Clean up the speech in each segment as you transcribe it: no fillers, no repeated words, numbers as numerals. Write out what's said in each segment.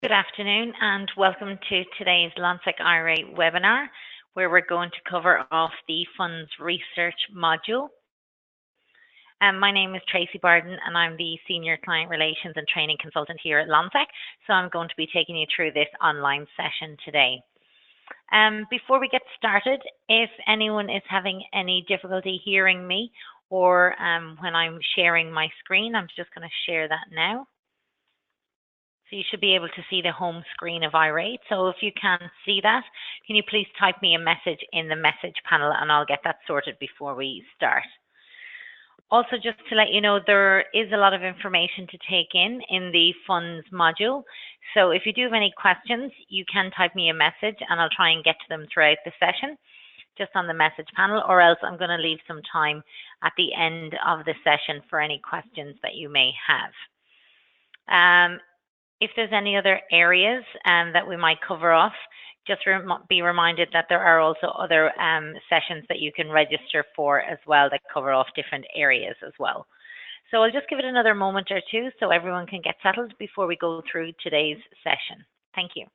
Good afternoon and welcome to today's Lonsec iRate webinar, where we're going to cover off the funds research module. My name is Tracy Barden and I'm the Senior Client Relations and Training Consultant here at Lonsec, so I'm going to be taking you through this online session today. Before we get started, if anyone is having any difficulty hearing me or when I'm sharing my screen, I'm just going to share that now. So you should be able to see the home screen of iRate. So if you can't see that, can you please type me a message in the message panel and I'll get that sorted before we start. Also, just to let you know, there is a lot of information to take in the funds module. So if you do have any questions, you can type me a message and I'll try and get to them throughout the session, just on the message panel, or else I'm going to leave some time at the end of the session for any questions that you may have. If there's any other areas that we might cover off, just be reminded that there are also other sessions that you can register for as well that cover off different areas as well. So I'll just give it another moment or two so everyone can get settled before we go through today's session. Thank you.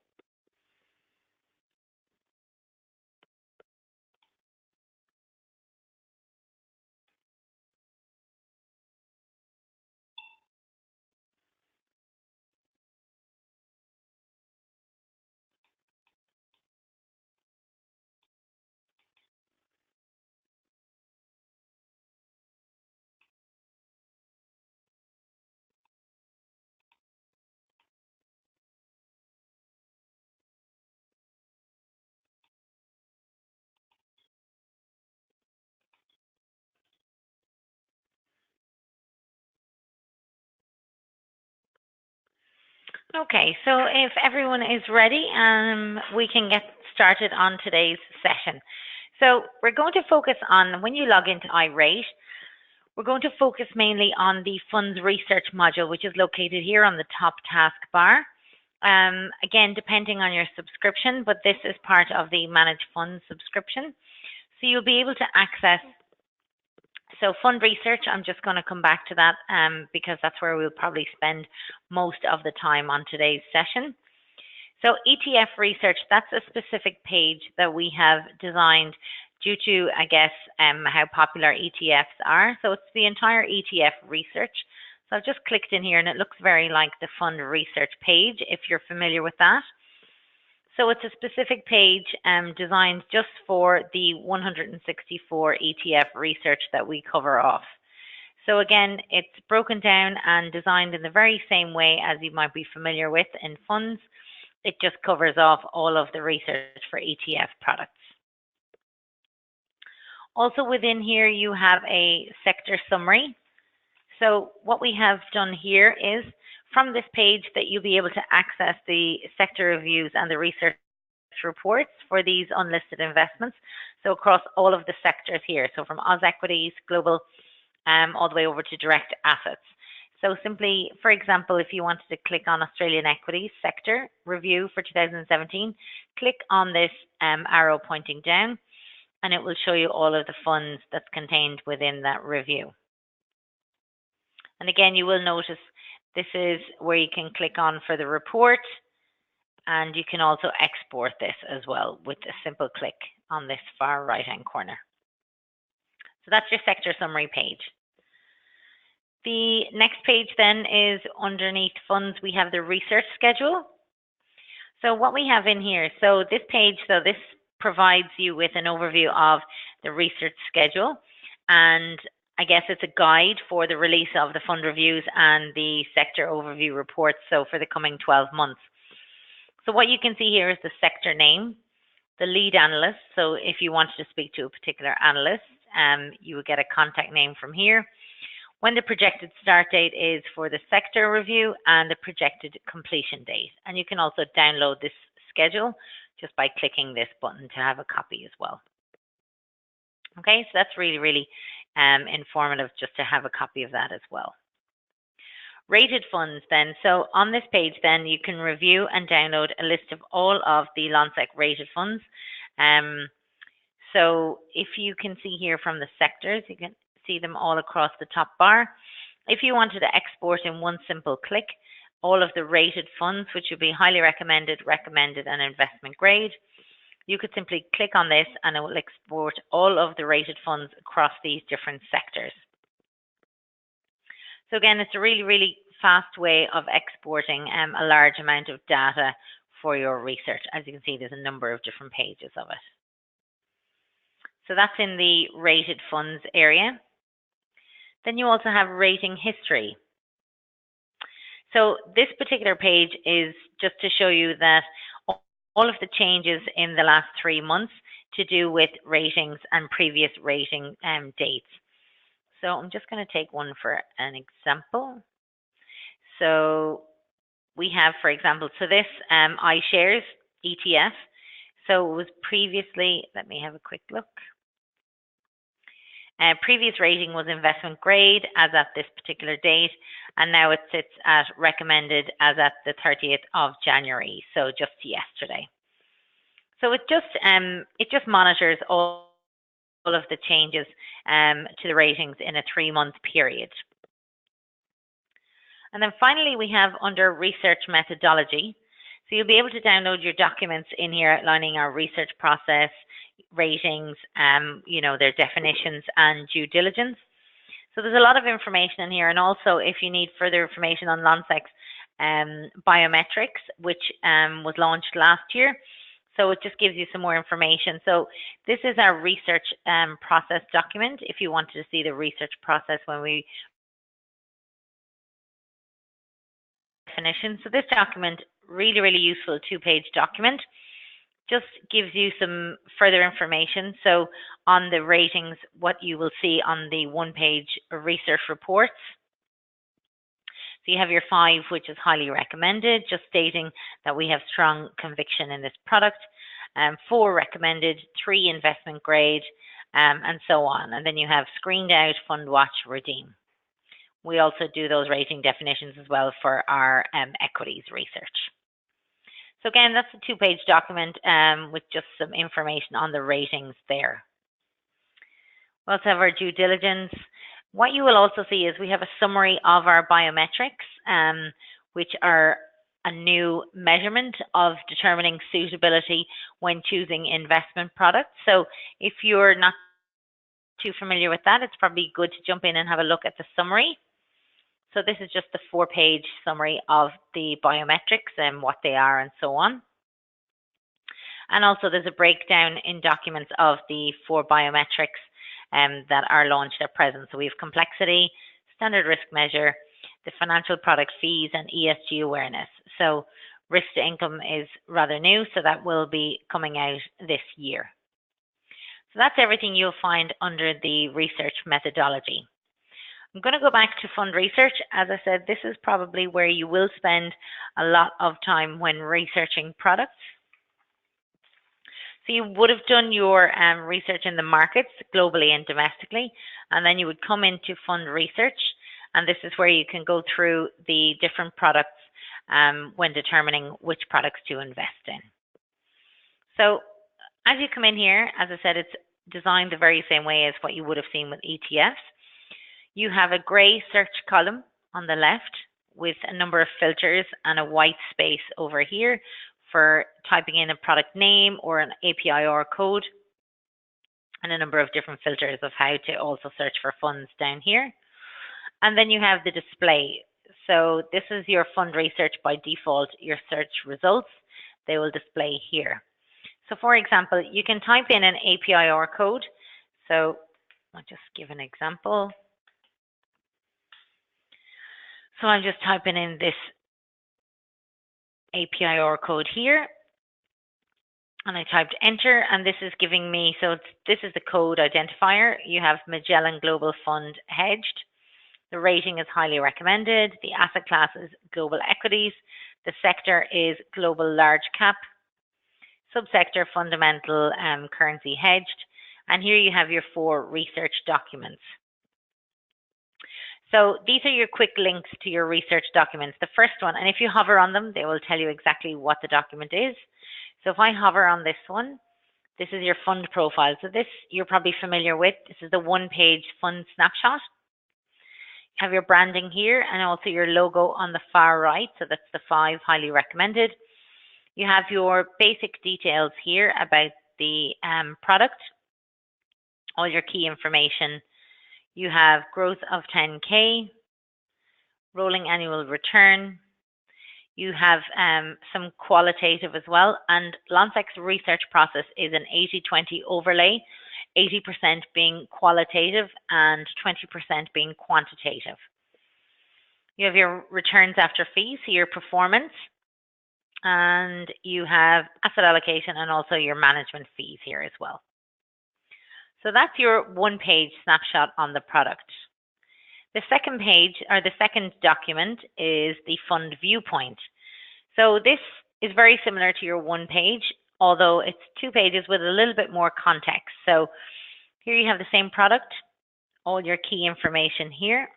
Okay, so if everyone is ready, we can get started on today's session. So we're going to focus on, when you log into iRate, we're going to focus mainly on the funds research module, which is located here on the top taskbar. Again, depending on your subscription, but this is part of the managed funds subscription. So you'll be able to access, so fund research, I'm just going to come back to that because that's where we'll probably spend most of the time on today's session. So ETF research, that's a specific page that we have designed due to, I guess, how popular ETFs are. So it's the entire ETF research. So I've just clicked in here and it looks very like the fund research page, if you're familiar with that. So it's a specific page designed just for the 164 ETF research that we cover off. So again, it's broken down and designed in the very same way as you might be familiar with in funds. It just covers off all of the research for ETF products. Also within here, you have a sector summary. So what we have done here is, from this page, that you'll be able to access the sector reviews and the research reports for these unlisted investments. So across all of the sectors here, so from Oz equities, global, all the way over to direct assets. So simply, for example, if you wanted to click on Australian equities sector review for 2017, click on this arrow pointing down, and it will show you all of the funds that's contained within that review. And again, you will notice this is where you can click on for the report, and you can also export this as well with a simple click on this far right-hand corner. So that's your sector summary page. The next page then is underneath funds, we have the research schedule. So what we have in here, so this page, so this provides you with an overview of the research schedule, and I guess it's a guide for the release of the fund reviews and the sector overview reports, so for the coming 12 months. So what you can see here is the sector name, the lead analyst. So if you wanted to speak to a particular analyst, you would get a contact name from here. When the projected start date is for the sector review and the projected completion date. And you can also download this schedule just by clicking this button to have a copy as well. Okay, so that's really, really informative just to have a copy of that as well. Rated funds then. So on this page then you can review and download a list of all of the Lonsec rated funds. So if you can see here from the sectors, you can see them all across the top bar. If you wanted to export in one simple click, all of the rated funds, which would be highly recommended, recommended, and investment grade. You could simply click on this and it will export all of the rated funds across these different sectors. So again, it's a really, really fast way of exporting a large amount of data for your research. As you can see, there's a number of different pages of it. So that's in the rated funds area. Then you also have rating history. So this particular page is just to show you that all of the changes in the last 3 months to do with ratings and previous rating dates. So I'm just going to take one for an example. So we have, for example, so this iShares ETF. So it was previously, let me have a quick look. Previous rating was investment grade as at this particular date, and now it sits at recommended as at the 30th of January, so just yesterday. So it just monitors all of the changes to the ratings in a 3-month period. And then finally, we have under research methodology. So you'll be able to download your documents in here outlining our research process, ratings, their definitions and due diligence. So there's a lot of information in here, and also if you need further information on Lonsec's BIOmetrics, which was launched last year. So it just gives you some more information. So this is our research process document. If you wanted to see the research process when we definition. So this document, really, really useful 2-page document, just gives you some further information. So on the ratings, what you will see on the 1-page research reports. So you have your 5, which is highly recommended, just stating that we have strong conviction in this product. 4 recommended, 3 investment grade, and so on. And then you have screened out, fund watch, redeem. We also do those rating definitions as well for our equities research. So again, that's a 2-page document with just some information on the ratings there. We also have our due diligence. What you will also see is we have a summary of our biometrics, which are a new measurement of determining suitability when choosing investment products. So if you're not too familiar with that, it's probably good to jump in and have a look at the summary. So this is just the 4-page summary of the biometrics and what they are and so on. And also there's a breakdown in documents of the 4 biometrics that are launched at present. So we have complexity, standard risk measure, the financial product fees, and ESG awareness. So risk to income is rather new, so that will be coming out this year. So that's everything you'll find under the research methodology. I'm going to go back to fund research. As I said, this is probably where you will spend a lot of time when researching products. So you would have done your research in the markets globally and domestically, and then you would come into fund research, and this is where you can go through the different products when determining which products to invest in. So as you come in here, as I said, it's designed the very same way as what you would have seen with ETFs. You have a gray search column on the left with a number of filters and a white space over here for typing in a product name or an APIR code, and a number of different filters of how to also search for funds down here. And then you have the display. So this is your fund research by default, your search results. They will display here. So for example, you can type in an APIR code. So I'll just give an example. So I'm just typing in this APIR code here, and I typed enter, and this is giving me, so this is the code identifier. You have Magellan Global Fund Hedged. The rating is highly recommended. The asset class is global equities. The sector is global large cap. Subsector fundamental currency hedged. And here you have your 4 research documents. So these are your quick links to your research documents. The first one, and if you hover on them, they will tell you exactly what the document is. So if I hover on this one, this is your fund profile. So this you're probably familiar with. This is the 1-page fund snapshot. have your branding here and also your logo on the far right. So that's the 5 highly recommended. You have your basic details here about the product, all your key information. You have growth of 10K, rolling annual return. You have some qualitative as well. And Lonsec's research process is an 80-20 overlay, 80% being qualitative and 20% being quantitative. You have your returns after fees, so your performance, and you have asset allocation and also your management fees here as well. So that's your one-page snapshot on the product. The second page, or the second document, is the fund viewpoint. So this is very similar to your one page, although it's 2 pages with a little bit more context. So here you have the same product, all your key information here.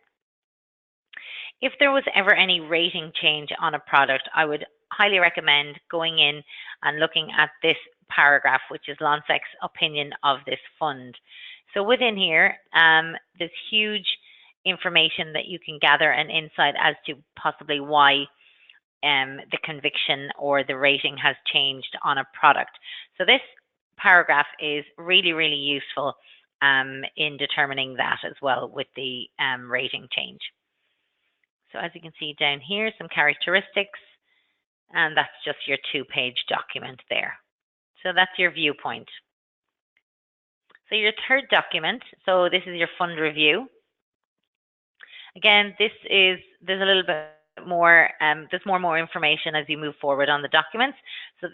If there was ever any rating change on a product, I would highly recommend going in and looking at this paragraph, which is Lonsec's opinion of this fund. So within here, there's huge information that you can gather an insight as to possibly why the conviction or the rating has changed on a product. So this paragraph is really, really useful in determining that as well with the rating change. So as you can see down here, some characteristics, and that's just your 2-page document there. So that's your viewpoint. So your third document, so this is your fund review. Again, there's a little bit more, there's more information as you move forward on the documents. So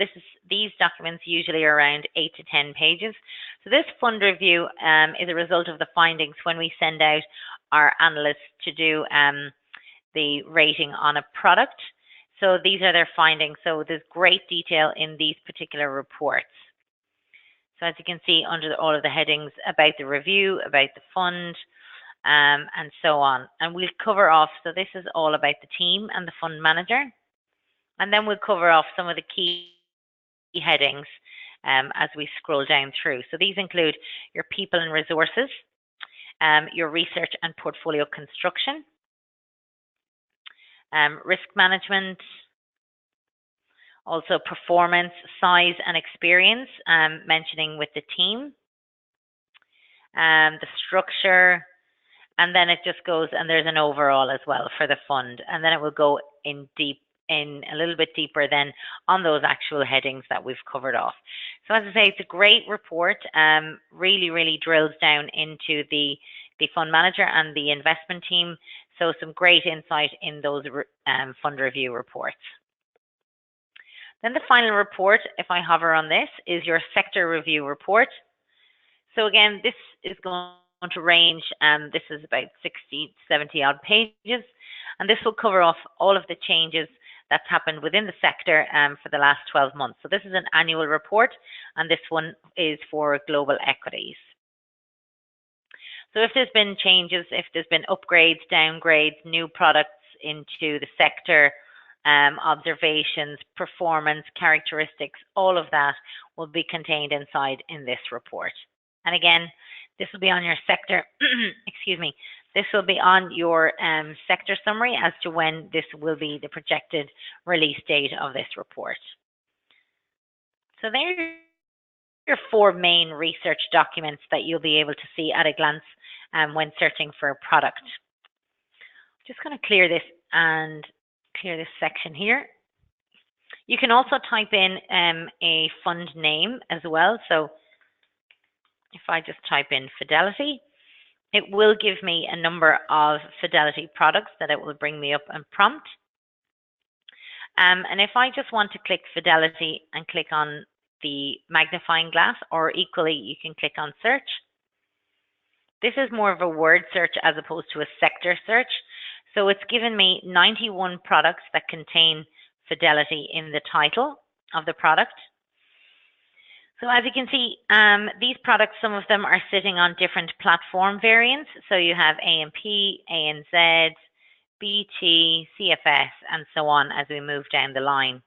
these documents usually are around 8 to 10 pages. So this fund review is a result of the findings when we send out our analysts to do the rating on a product. So these are their findings. So there's great detail in these particular reports. So as you can see under all of the headings about the review, about the fund, and so on. And we'll cover off, so this is all about the team and the fund manager. And then we'll cover off some of the key headings as we scroll down through. So these include your people and resources, your research and portfolio construction, risk management, also performance, size and experience, mentioning with the team, the structure, and then it just goes, and there's an overall as well for the fund. And then it will go in a little bit deeper then on those actual headings that we've covered off. So as I say, it's a great report, really, really drills down into the fund manager and the investment team. So some great insight in those fund review reports. Then the final report, if I hover on this, is your sector review report. So again, this is going to range, this is about 60, 70 odd pages, and this will cover off all of the changes that's happened within the sector for the last 12 months. So this is an annual report, and this one is for global equities. So if there's been changes, if there's been upgrades, downgrades, new products into the sector, observations, performance, characteristics, all of that will be contained inside in this report. And again, this will be on your sector, excuse me, this will be on your sector summary as to when this will be the projected release date of this report. So there are your 4 main research documents that you'll be able to see at a glance when searching for a product. Just going to clear this and clear this section here. You can also type in a fund name as well. So if I just type in Fidelity, it will give me a number of Fidelity products that it will bring me up and prompt. And if I just want to click Fidelity and click on the magnifying glass, or equally you can click on search. This is more of a word search as opposed to a sector search. So it's given me 91 products that contain Fidelity in the title of the product. So as you can see, these products, some of them are sitting on different platform variants. So you have AMP, ANZ, BT, CFS, and so on as we move down the line.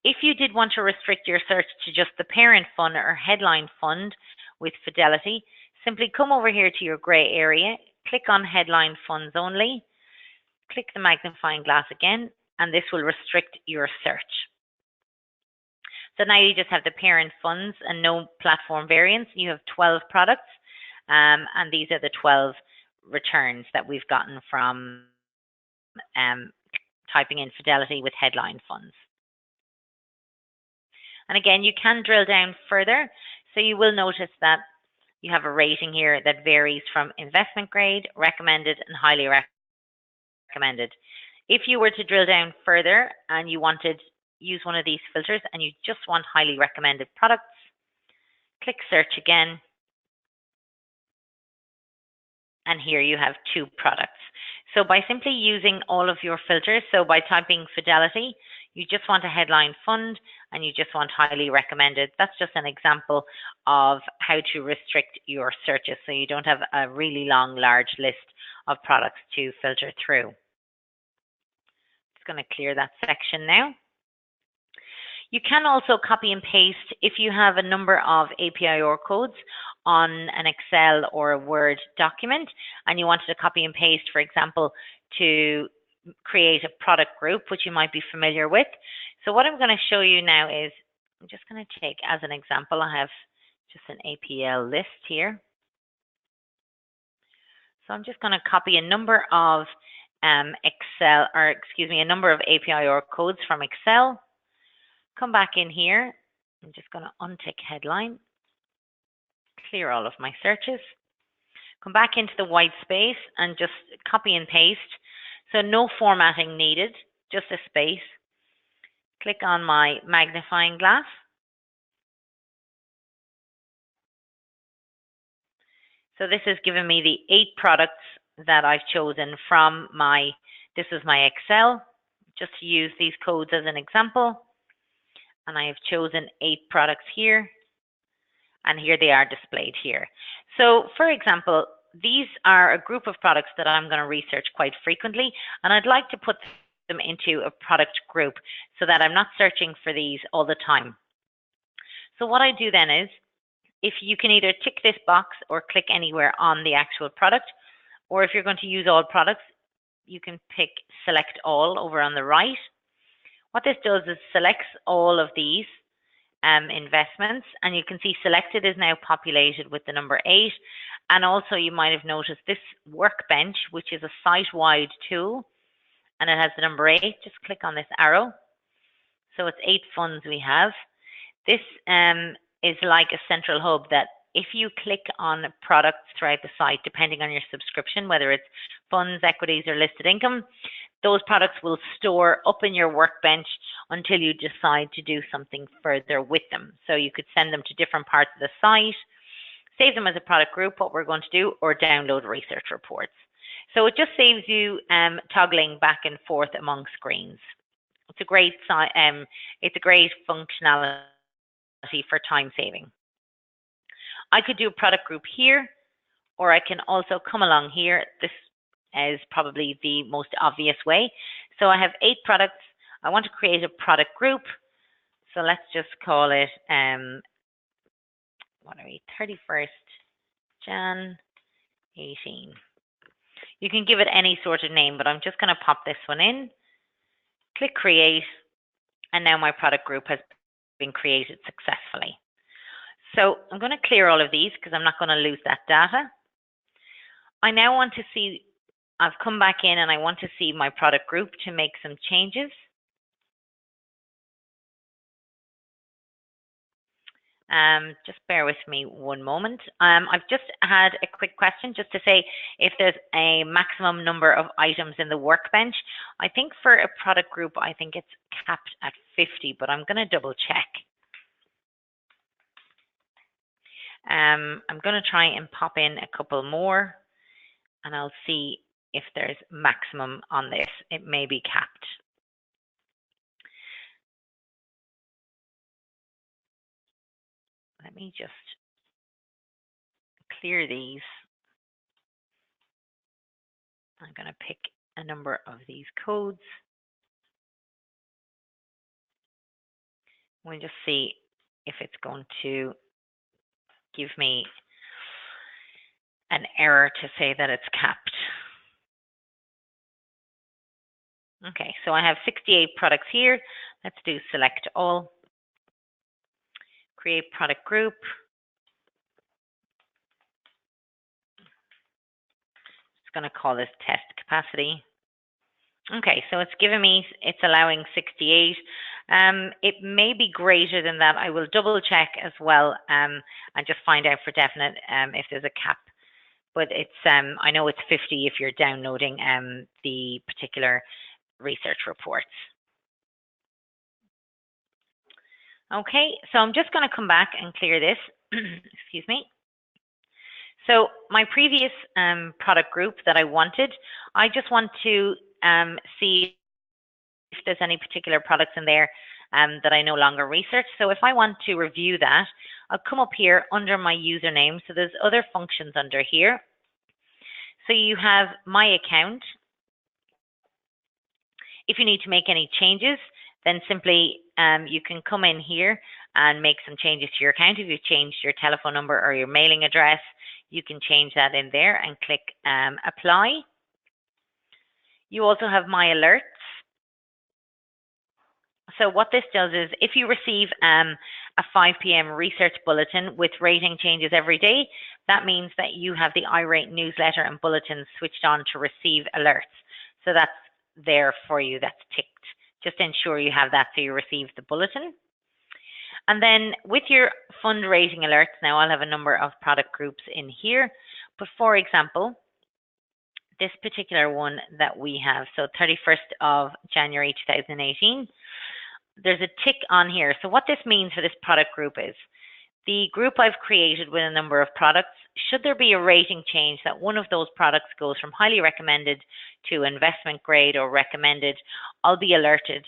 If you did want to restrict your search to just the parent fund or headline fund with Fidelity, simply come over here to your gray area, click on headline funds only, click the magnifying glass again, and this will restrict your search. So now you just have the parent funds and no platform variance. You have 12 products, and these are the 12 returns that we've gotten from typing in Fidelity with headline funds. And again, you can drill down further. So you will notice that you have a rating here that varies from investment grade, recommended, and highly recommended. If you were to drill down further and you wanted use one of these filters and you just want highly recommended products, click search again. And here you have 2 products. So by simply using all of your filters, so by typing Fidelity, you just want a headline fund and you just want highly recommended. That's just an example of how to restrict your searches so you don't have a really long, large list of products to filter through. Just going to clear that section now. You can also copy and paste if you have a number of API codes on an Excel or a Word document and you wanted to copy and paste, for example, to create a product group, which you might be familiar with. So what I'm going to show you now is, I'm just going to take as an example, I have just an APL list here. So I'm just going to copy a number of a number of API codes from Excel. Come back in here. I'm just going to untick headline, clear all of my searches, come back into the white space and just copy and paste. So no formatting needed, just a space. Click on my magnifying glass. So this has given me the 8 products that I've chosen from this is my Excel, just to use these codes as an example. And I have chosen 8 products here, and here they are displayed here. So for example, these are a group of products that I'm going to research quite frequently, and I'd like to put them into a product group so that I'm not searching for these all the time. So what I do then is, if you can either tick this box or click anywhere on the actual product, or if you're going to use all products, you can pick select all over on the right. What this does is selects all of these investments, and you can see selected is now populated with the number 8. And also you might have noticed this workbench, which is a site-wide tool, and it has the number 8. Just click on this arrow. So it's 8 funds we have. This is like a central hub that if you click on products throughout the site, depending on your subscription, whether it's funds, equities, or listed income, those products will store up in your workbench until you decide to do something further with them. So you could send them to different parts of the site, save them as a product group, what we're going to do, or download research reports. So it just saves you toggling back and forth among screens. It's a great functionality for time saving. I could do a product group here, or I can also come along here. This is probably the most obvious way. So I have 8 products. I want to create a product group. So let's just call it, 31st Jan 18. You can give it any sort of name, but I'm just going to pop this one in. Click create, and now my product group has been created successfully. So I'm going to clear all of these because I'm not going to lose that data. I now want to see, I've come back in and I want to see my product group to make some changes. Just bear with me one moment. I've just had a quick question just to say if there's a maximum number of items in the workbench. I think for a product group, I think it's capped at 50, but I'm going to double check. I'm going to try and pop in a couple more and I'll see if there's maximum on this. It may be capped. Let me just clear these. I'm going to pick a number of these codes. We'll just see if it's going to give me an error to say that it's capped. Okay, so I have 68 products here. Let's do select all, create product group. It's going to call this test capacity. Okay, so it's giving me, it's allowing 68. It may be greater than that. I will double check as well and just find out for definite if there's a cap. But it's I know it's 50 if you're downloading the particular research reports. Okay, so I'm just going to come back and clear this. Excuse me. So my previous product group that I wanted, I just want to see if there's any particular products in there that I no longer research. So if I want to review that, I'll come up here under my username. So there's other functions under here. So you have my account. If you need to make any changes, then simply you can come in here and make some changes to your account. If you've changed your telephone number or your mailing address, you can change that in there and click apply. You also have my alerts. So what this does is if you receive a 5 p.m. research bulletin with rating changes every day, that means that you have the iRate newsletter and bulletins switched on to receive alerts. So that's there for you, that's ticked. Just ensure you have that so you receive the bulletin. And then with your fundraising alerts, now I'll have a number of product groups in here. But for example, this particular one that we have, so 31st of January 2018, there's a tick on here. So what this means for this product group is the group I've created with a number of products, should there be a rating change that one of those products goes from highly recommended to investment grade or recommended, I'll be alerted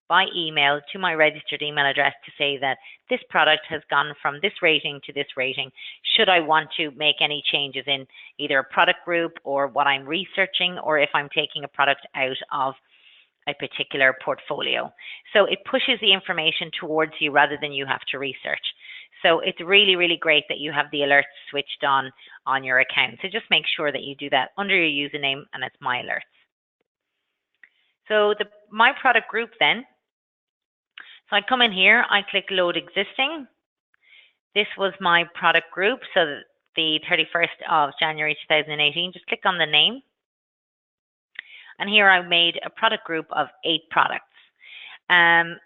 by email to my registered email address to say that this product has gone from this rating to this rating. Should I want to make any changes in either a product group or what I'm researching, or if I'm taking a product out of a particular portfolio. So it pushes the information towards you rather than you have to research. So it's really, really great that you have the alerts switched on your account. So just make sure that you do that under your username and it's my alerts. So my product group then, so I come in here, I click load existing. This was my product group. So the 31st of January 2018, just click on the name. And here I made a product group of 8 products.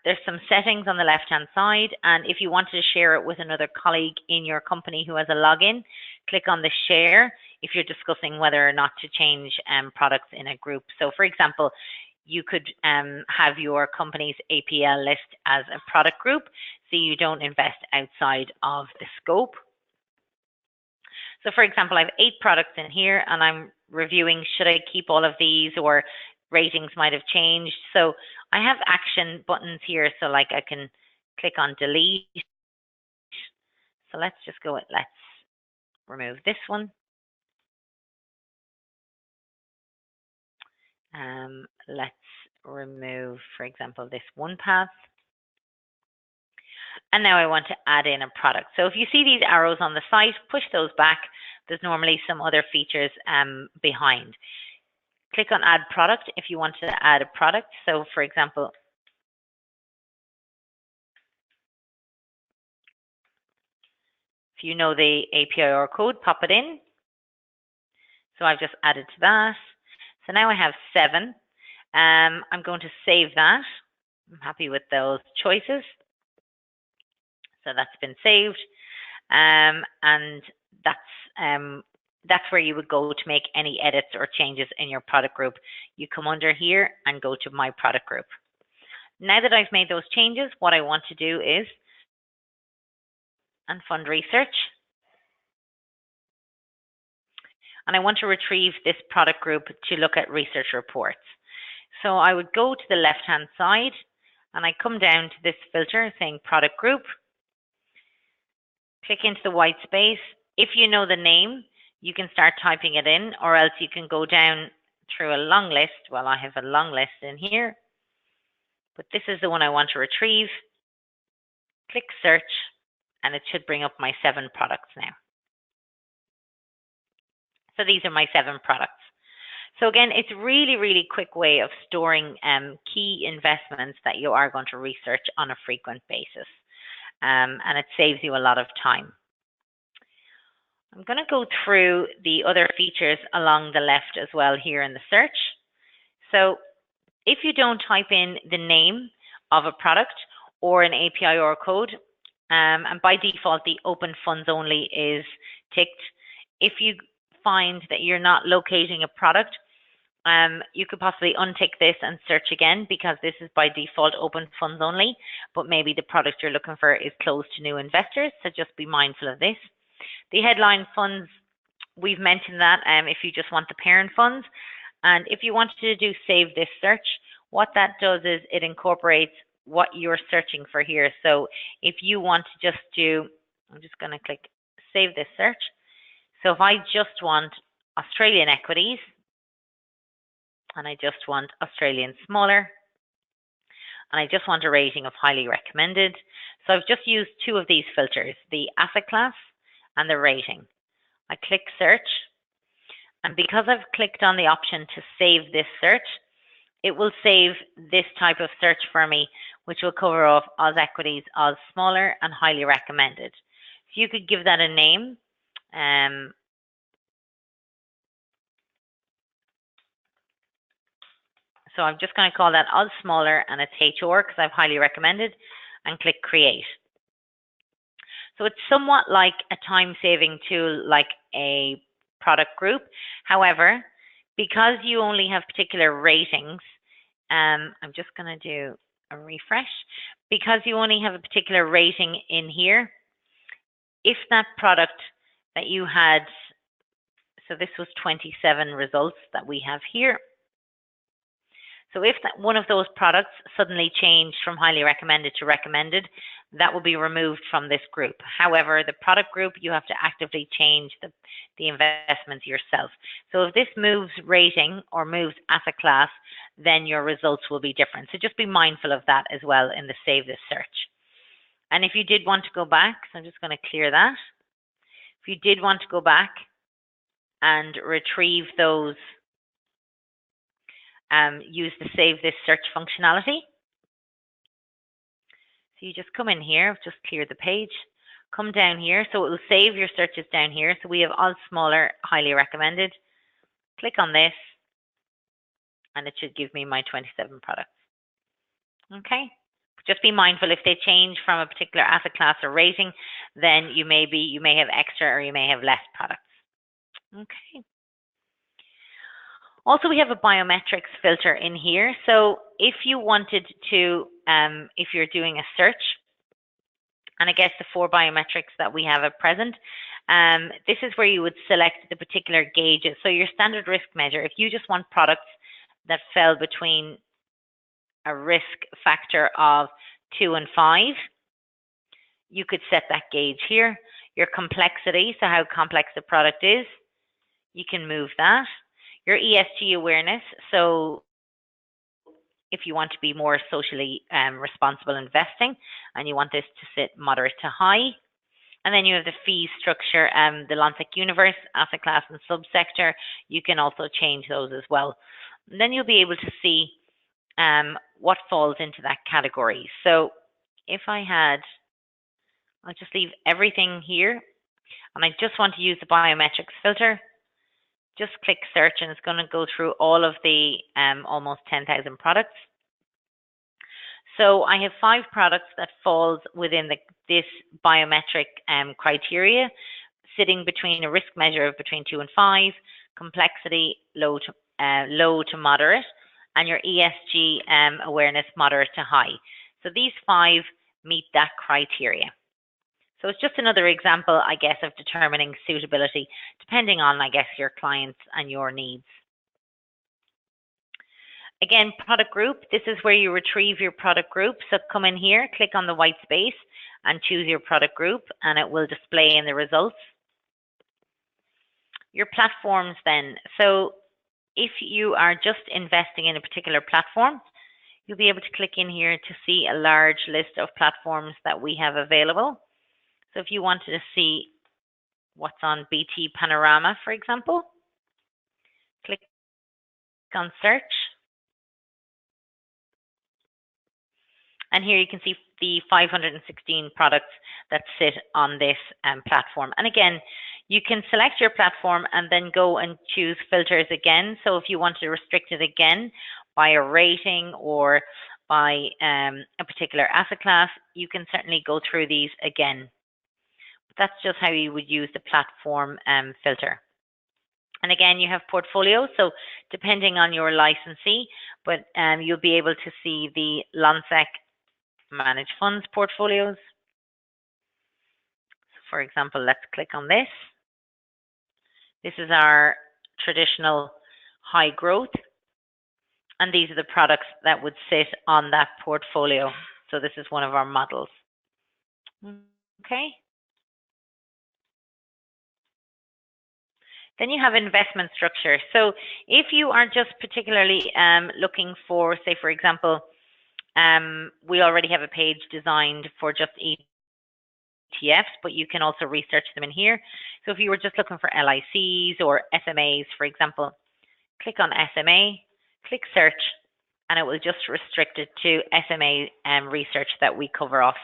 There's some settings on the left-hand side, and if you wanted to share it with another colleague in your company who has a login, click on the share if you're discussing whether or not to change products in a group. So for example, you could have your company's APL list as a product group, so you don't invest outside of the scope. So for example, I have 8 products in here and I'm reviewing, should I keep all of these, or ratings might have changed. So I have action buttons here. So like I can click on delete. So let's just go with, let's remove this one. Let's remove, for example, this one path. And now I want to add in a product. So if you see these arrows on the site, push those back. There's normally some other features behind. Click on add product if you want to add a product. So for example, if you know the API code, pop it in. So I've just added to that. So now I have 7. I'm going to save that. I'm happy with those choices. So that's been saved. And that's where you would go to make any edits or changes in your product group. You come under here and go to my product group. Now that I've made those changes, what I want to do is fund research. And I want to retrieve this product group to look at research reports. So I would go to the left-hand side and I come down to this filter saying product group. Click into the white space. If you know the name, you can start typing it in, or else you can go down through a long list. Well, I have a long list in here, but this is the one I want to retrieve. Click search, and it should bring up my 7 products now. So these are my 7 products. So again, it's really, really quick way of storing key investments that you are going to research on a frequent basis. And it saves you a lot of time. I'm going to go through the other features along the left as well here in the search. So if you don't type in the name of a product or an API or a code, and by default, the open funds only is ticked. If you find that you're not locating a product, you could possibly untick this and search again, because this is by default open funds only, but maybe the product you're looking for is closed to new investors, so just be mindful of this. The headline funds, we've mentioned that if you just want the parent funds. And if you wanted to do save this search, what that does is it incorporates what you're searching for here. So if you want to just do, I'm just going to click save this search. So if I just want Australian equities, and I just want Australian smaller, and I just want a rating of highly recommended. So I've just used 2 of these filters, the asset class and the rating. I click search, and because I've clicked on the option to save this search, it will save this type of search for me, which will cover off Oz equities, Oz smaller, and highly recommended. So you could give that a name. So I'm just going to call that Oz smaller, and it's HR because I've highly recommended, and click create. So it's somewhat like a time-saving tool, like a product group. However, because you only have particular ratings, I'm just going to do a refresh. Because you only have a particular rating in here, if that product that you had, so this was 27 results that we have here. So if that one of those products suddenly changed from highly recommended to recommended, that will be removed from this group. However, the product group, you have to actively change the investments yourself. So if this moves rating or moves asset class, then your results will be different. So just be mindful of that as well in the save this search. And if you did want to go back, so I'm just going to clear that. If you did want to go back and retrieve those, use the save this search functionality. So you just come in here, I've just cleared the page, come down here, so it will save your searches down here. So we have all smaller, highly recommended. Click on this, and it should give me my 27 products. Okay, just be mindful if they change from a particular asset class or rating, then you may have extra or you may have less products. Okay. Also, we have a biometrics filter in here. So if you wanted to, if you're doing a search, and I guess the 4 biometrics that we have at present, this is where you would select the particular gauges. So your standard risk measure, if you just want products that fell between a risk factor of 2 and 5, you could set that gauge here. Your complexity, so how complex the product is, you can move that. Your ESG awareness, so if you want to be more socially responsible investing and you want this to sit moderate to high. And then you have the fee structure, the Lonsec universe, asset class and subsector. You can also change those as well. And then you'll be able to see what falls into that category. So if I'll just leave everything here, and I just want to use the biometrics filter. Just click search, and it's going to go through all of the almost 10,000 products. So I have 5 products that falls within this biometric criteria, sitting between a risk measure of between 2 and 5, complexity low to moderate, and your ESG awareness moderate to high. So these 5 meet that criteria. So it's just another example, I guess, of determining suitability, depending on, I guess, your clients and your needs. Again, product group, this is where you retrieve your product group. So come in here, click on the white space and choose your product group, and it will display in the results. Your platforms then. So if you are just investing in a particular platform, you'll be able to click in here to see a large list of platforms that we have available. So if you wanted to see what's on BT Panorama, for example, on search. And here you can see the 516 products that sit on this platform. And again, you can select your platform and then go and choose filters again. So if you want to restrict it again by a rating or by a particular asset class, you can certainly go through these again. But that's just how you would use the platform filter. And again, you have portfolios, so depending on your licensee, but you'll be able to see the Lonsec managed funds portfolios. So for example, let's click on this. This is our traditional high growth, and these are the products that would sit on that portfolio. So this is one of our models. Okay. Then you have investment structure. So if you are just particularly looking for, say, for example, we already have a page designed for just ETFs, but you can also research them in here. So if you were just looking for LICs or SMAs, for example, click on SMA, click search, and it will just restrict it to SMA research that we cover off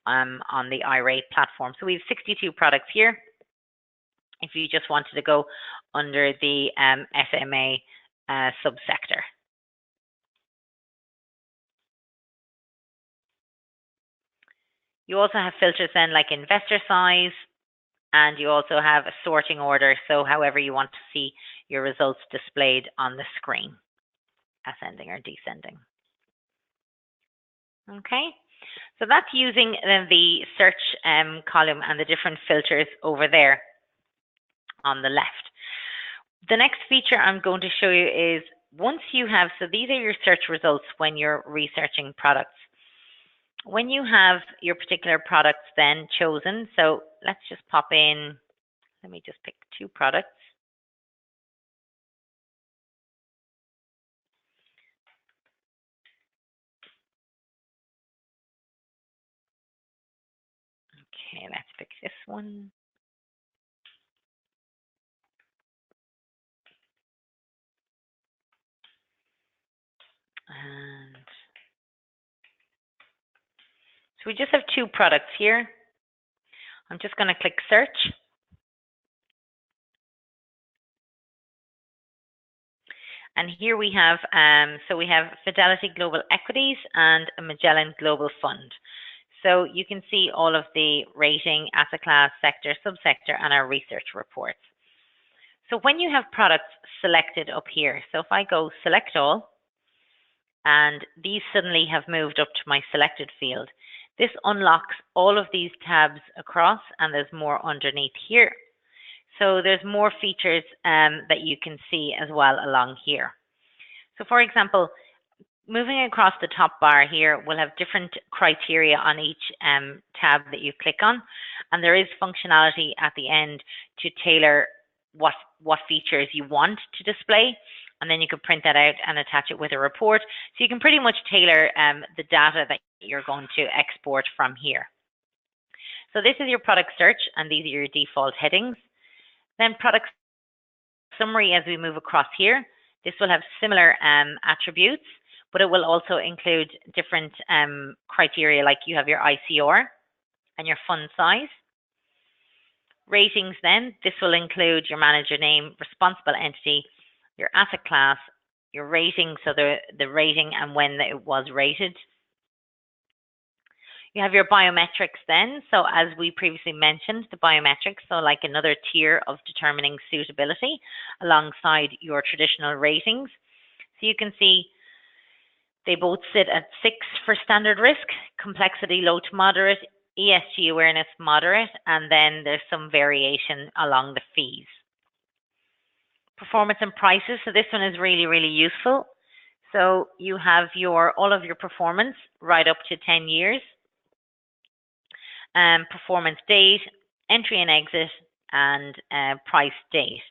on the iRate platform. So we have 62 products here. If you just wanted to go under the SMA subsector. You also have filters then like investor size, and you also have a sorting order, so however you want to see your results displayed on the screen, ascending or descending. Okay, so that's using the search column and the different filters over there on the left. The next feature I'm going to show you is once you have, so these are your search results when you're researching products. When you have your particular products then chosen, so let's just pop in, let me just pick 2 products. Okay, let's pick this one. And so we just have 2 products here. I'm just going to click search. And here we have, so we have Fidelity Global Equities and a Magellan Global Fund. So you can see all of the rating, asset class, sector, subsector, and our research reports. So when you have products selected up here, so if I go select all, and these suddenly have moved up to my selected field, this unlocks all of these tabs across, and there's more underneath here. So there's more features that you can see as well along here. So for example, moving across the top bar here, we'll have different criteria on each tab that you click on, and there is functionality at the end to tailor what features you want to display, and then you can print that out and attach it with a report. So you can pretty much tailor the data that you're going to export from here. So this is your product search, and these are your default headings. Then product summary, as we move across here, this will have similar attributes, but it will also include different criteria, like you have your ICR and your fund size. Ratings then, this will include your manager name, responsible entity, your asset class, your rating, so the rating and when it was rated. You have your biometrics then, so as we previously mentioned, the biometrics, so like another tier of determining suitability alongside your traditional ratings. So you can see they both sit at 6 for standard risk, complexity low to moderate, ESG awareness moderate, and then there's some variation along the fees. Performance and prices, so this one is really, really useful. So you have all of your performance right up to 10 years. Performance date, entry and exit, and price date.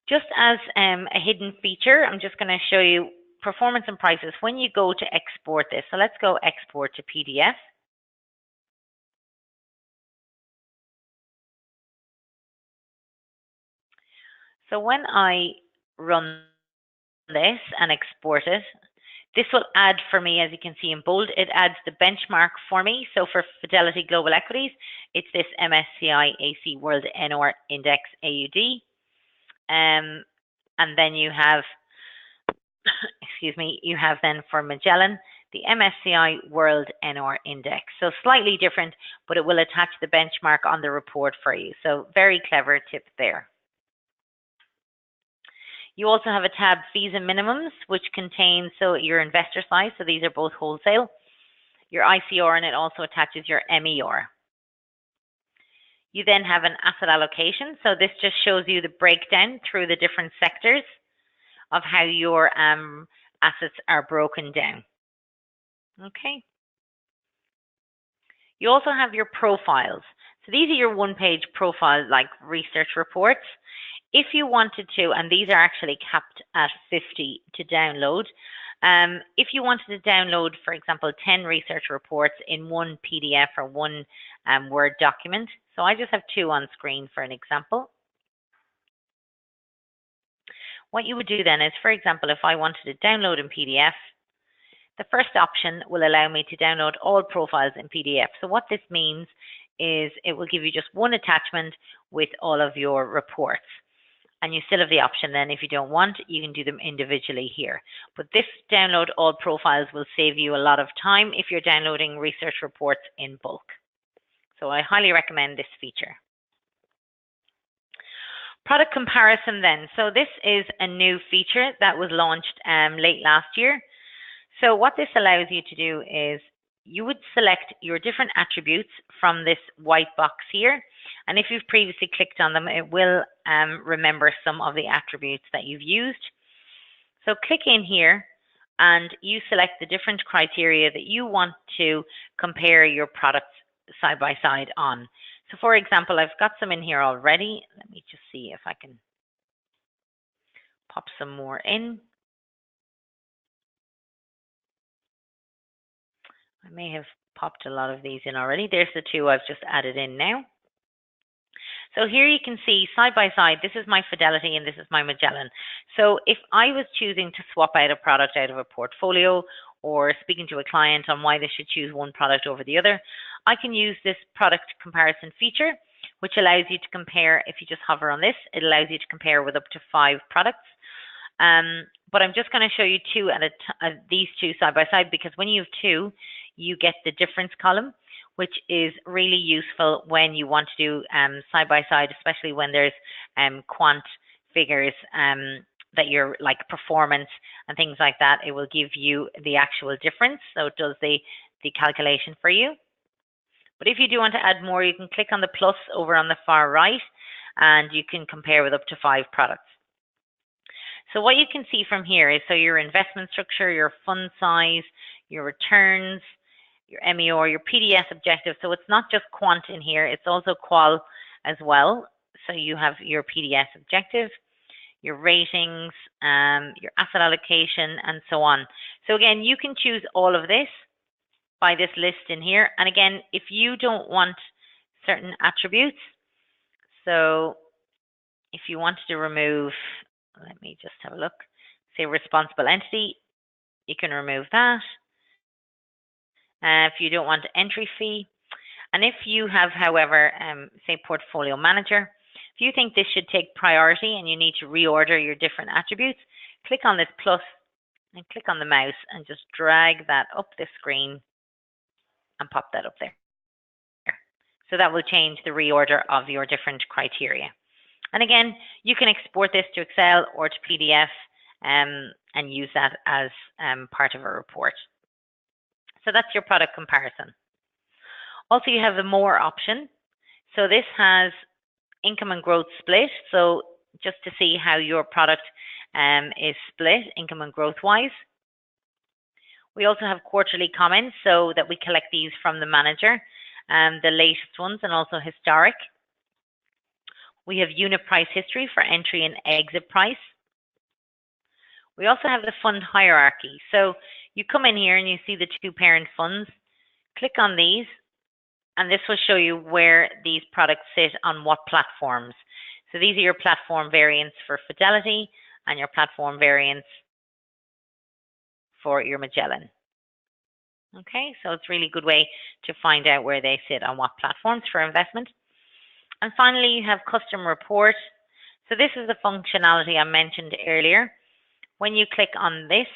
Just as a hidden feature, I'm just going to show you performance and prices when you go to export this. So let's go export to PDF. So when I run this and export it, this will add for me, as you can see in bold, it adds the benchmark for me. So for Fidelity Global Equities, it's this MSCI AC World NR Index AUD. And then you have, excuse me, you have then for Magellan, the MSCI World NR Index. So slightly different, but it will attach the benchmark on the report for you. So very clever tip there. You also have a tab fees and minimums, which contains your investor size. So these are both wholesale, your ICR, and it also attaches your MER. You then have an asset allocation. So this just shows you the breakdown through the different sectors of how your assets are broken down. Okay. You also have your profiles. So these are your one-page profile, like research reports. If you wanted to, and these are actually capped at 50 to download, if you wanted to download, for example, 10 research reports in one PDF or one Word document, so I just have 2 on screen for an example. What you would do then is, for example, if I wanted to download in PDF, the first option will allow me to download all profiles in PDF. So what this means is it will give you just one attachment with all of your reports. And you still have the option then, if you don't want, you can do them individually here. But this download all profiles will save you a lot of time if you're downloading research reports in bulk. So I highly recommend this feature. Product comparison then. So this is a new feature that was launched late last year. So what this allows you to do is you would select your different attributes from this white box here. And if you've previously clicked on them, it will remember some of the attributes that you've used. So click in here and you select the different criteria that you want to compare your products side by side on. So for example, I've got some in here already. Let me just see if I can pop some more in. I may have popped a lot of these in already. There's the 2 I've just added in now. So here you can see side by side, this is my Fidelity and this is my Magellan. So if I was choosing to swap out a product out of a portfolio or speaking to a client on why they should choose one product over the other, I can use this product comparison feature, which allows you to compare. If you just hover on this, it allows you to compare with up to 5 products. But I'm just going to show you 2 these 2 side by side, because when you have 2, you get the difference column, which is really useful when you want to do side by side, especially when there's quant figures that you're like performance and things like that. It will give you the actual difference. So it does the calculation for you. But if you do want to add more, you can click on the plus over on the far right and you can compare with up to 5 products. So what you can see from here is your investment structure, your fund size, your returns, your MER, your PDF objective. So it's not just quant in here, it's also qual as well. So you have your PDF objective, your ratings, your asset allocation, and so on. So again, you can choose all of this by this list in here. And again, if you don't want certain attributes, so if you wanted to remove, let me just have a look, say responsible entity, you can remove that. If you don't want entry fee. And if you have, however, say portfolio manager, if you think this should take priority and you need to reorder your different attributes, click on this plus and click on the mouse and just drag that up the screen and pop that up there. So that will change the reorder of your different criteria. And again, you can export this to Excel or to PDF and use that as part of a report. So that's your product comparison. Also, you have the more option. So this has income and growth split. So just to see how your product is split, income and growth wise. We also have quarterly comments, so that we collect these from the manager, the latest ones, and also historic. We have unit price history for entry and exit price. We also have the fund hierarchy. So you come in here and you see the 2 parent funds. Click on these, and this will show you where these products sit on what platforms. So these are your platform variants for Fidelity and your platform variants for your Magellan. Okay, so it's a really good way to find out where they sit on what platforms for investment. And finally, you have custom report. So this is the functionality I mentioned earlier. When you click on this,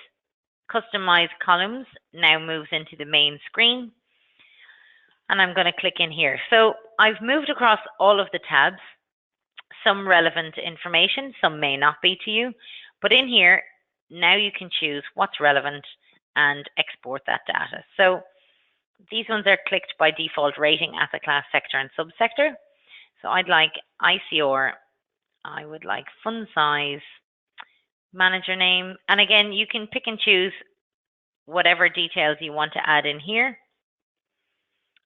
customize columns now moves into the main screen. And I'm going to click in here. So I've moved across all of the tabs, some relevant information, some may not be to you. But in here, now you can choose what's relevant and export that data. So these ones are clicked by default rating, asset class, sector, and subsector. So I'd like ICR, I would like fund size, manager name, and again, you can pick and choose whatever details you want to add in here.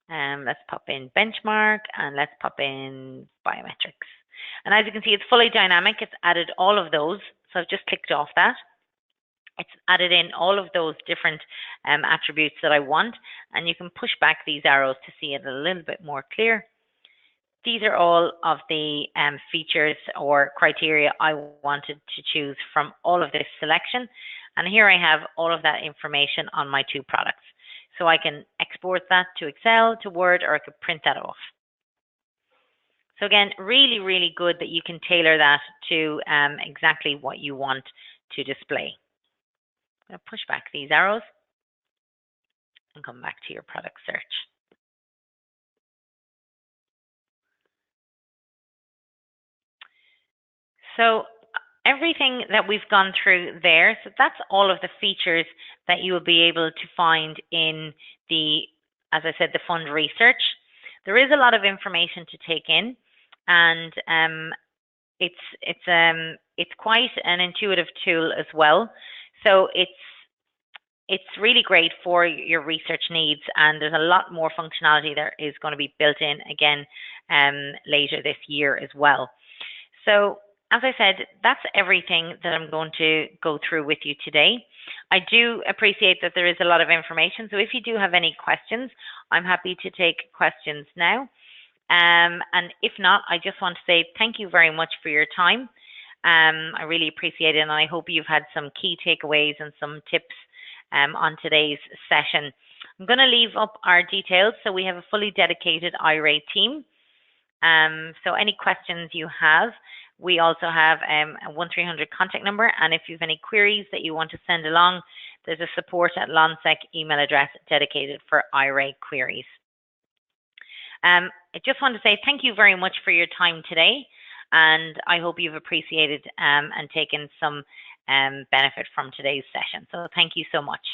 Let's pop in benchmark and let's pop in BIOmetrics. And as you can see, it's fully dynamic. It's added all of those. So I've just clicked off that. It's added in all of those different attributes that I want. And you can push back these arrows to see it a little bit more clear. These are all of the features or criteria I wanted to choose from all of this selection. And here I have all of that information on my two products. So I can export that to Excel, to Word, or I could print that off. So again, really, really good that you can tailor that to exactly what you want to display. I'm going to push back these arrows and come back to your product search. So everything that we've gone through there, so that's all of the features that you will be able to find in the, as I said, the fund research. There is a lot of information to take in, and it's quite an intuitive tool as well. So it's really great for your research needs, and there's a lot more functionality that is going to be built in again later this year as well. So as I said, that's everything that I'm going to go through with you today. I do appreciate that there is a lot of information. So if you do have any questions, I'm happy to take questions now. And if not, I just want to say thank you very much for your time. I really appreciate it, and I hope you've had some key takeaways and some tips on today's session. I'm going to leave up our details. So we have a fully dedicated iRate team. So any questions you have, we also have a 1300 contact number, and if you have any queries that you want to send along, there's a support@Lonsec email address dedicated for iRate queries. I just want to say thank you very much for your time today, and I hope you've appreciated and taken some benefit from today's session. So thank you so much.